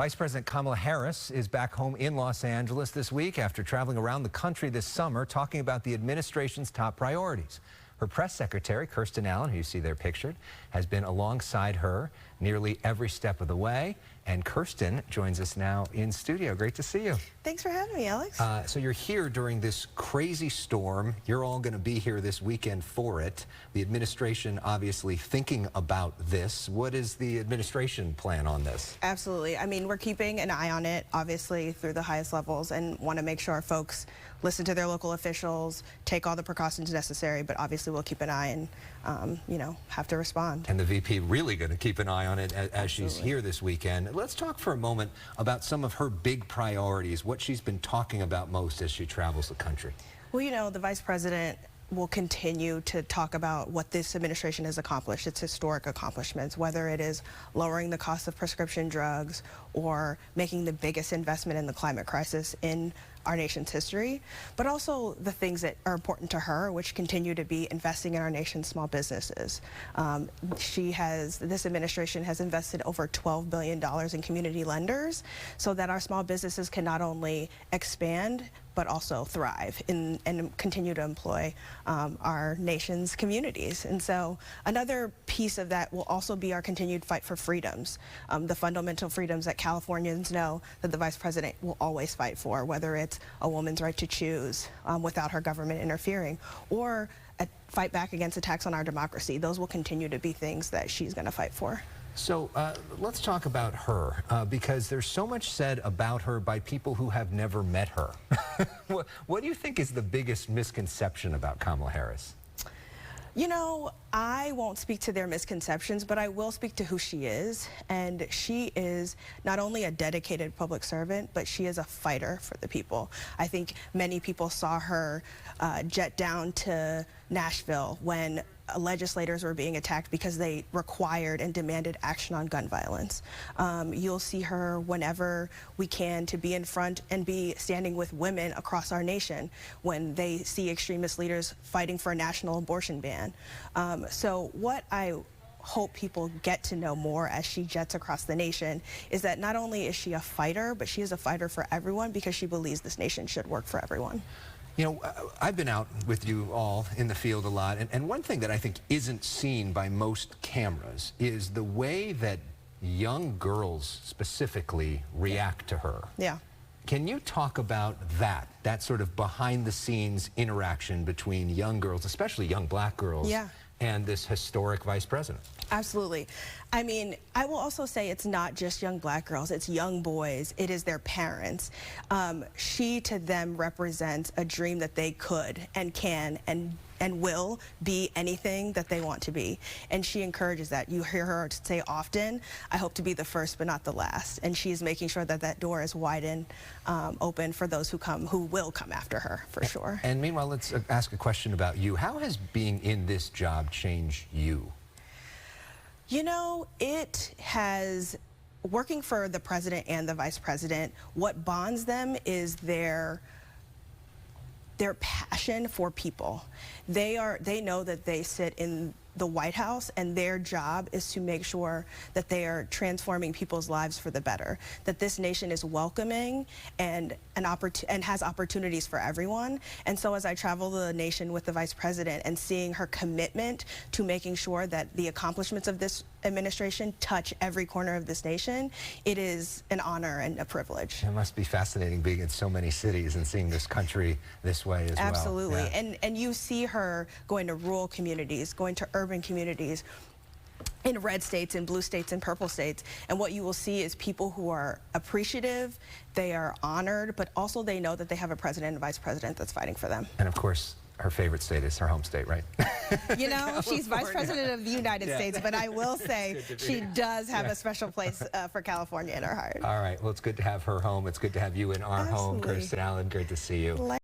Vice President Kamala Harris is back home in Los Angeles this week after traveling around the country this summer talking about the administration's top priorities. Her press secretary, Kirsten Allen, who you see there pictured, has been alongside her nearly every step of the way. And Kirsten joins us now in studio. Great to see you. Thanks for having me, Alex. So you're here during this crazy storm. You're all going to be here this weekend for it. The administration obviously thinking about this. What is the administration plan on this? Absolutely. I mean, we're keeping an eye on it, obviously, through the highest levels, and want to make sure our folks listen to their local officials, take all the precautions necessary, but obviously we'll keep an eye and, have to respond. And the VP really going to keep an eye on it as she's here this weekend. Let's talk for a moment about some of her big priorities, what she's been talking about most as she travels the country. Well, the Vice President will continue to talk about what this administration has accomplished, its historic accomplishments, whether it is lowering the cost of prescription drugs or making the biggest investment in the climate crisis in our nation's history, but also the things that are important to her, which continue to be investing in our nation's small businesses. This administration has invested over $12 billion in community lenders so that our small businesses can not only expand, but also thrive and continue to employ our nation's communities. And so another piece of that will also be our continued fight for freedoms, the fundamental freedoms that Californians know that the Vice President will always fight for, whether it's a woman's right to choose without her government interfering, or a fight back against attacks on our democracy. Those will continue to be things that she's going to fight for. So let's talk about her, because there's so much said about her by people who have never met her. What do you think is the biggest misconception about Kamala Harris? I won't speak to their misconceptions, but I will speak to who she is. And she is not only a dedicated public servant, but she is a fighter for the people. I think many people saw her jet down to Nashville when legislators were being attacked because they required and demanded action on gun violence. You'll see her whenever we can to be in front and be standing with women across our nation when they see extremist leaders fighting for a national abortion ban. So what I hope people get to know more as she jets across the nation is that not only is she a fighter, but she is a fighter for everyone because she believes this nation should work for everyone. I've been out with you all in the field a lot, and one thing that I think isn't seen by most cameras is the way that young girls specifically react to her. Yeah. Can you talk about that sort of behind-the-scenes interaction between young girls, especially young black girls, and this historic vice president? Absolutely. I mean, I will also say it's not just young black girls, it's young boys, it is their parents. She to them represents a dream that they could and can and will be anything that they want to be. And she encourages that. You hear her say often, I hope to be the first but not the last. And she's making sure that that door is wide and open for those who will come after her, for sure. And meanwhile, let's ask a question about you. How has being in this job changed you? It has, working for the president and the vice president, what bonds them is their passion for people. They know that they sit in the White House and their job is to make sure that they are transforming people's lives for the better, that this nation is welcoming and has opportunities for everyone. And so as I travel the nation with the vice president and seeing her commitment to making sure that the accomplishments of this administration touch every corner of this nation, it is an honor and a privilege. It must be fascinating being in so many cities and seeing this country this way as well. Absolutely. Yeah. And you see her going to rural communities, going to urban communities, in red states, in blue states, in purple states. And what you will see is people who are appreciative, they are honored, but also they know that they have a president and vice president that's fighting for them. And of course, her favorite state is her home state, right? She's vice president of the United States, but I will say she does have a special place for California in her heart. All right, well, it's good to have her home. It's good to have you in our home. Kirsten Allen, great to see you.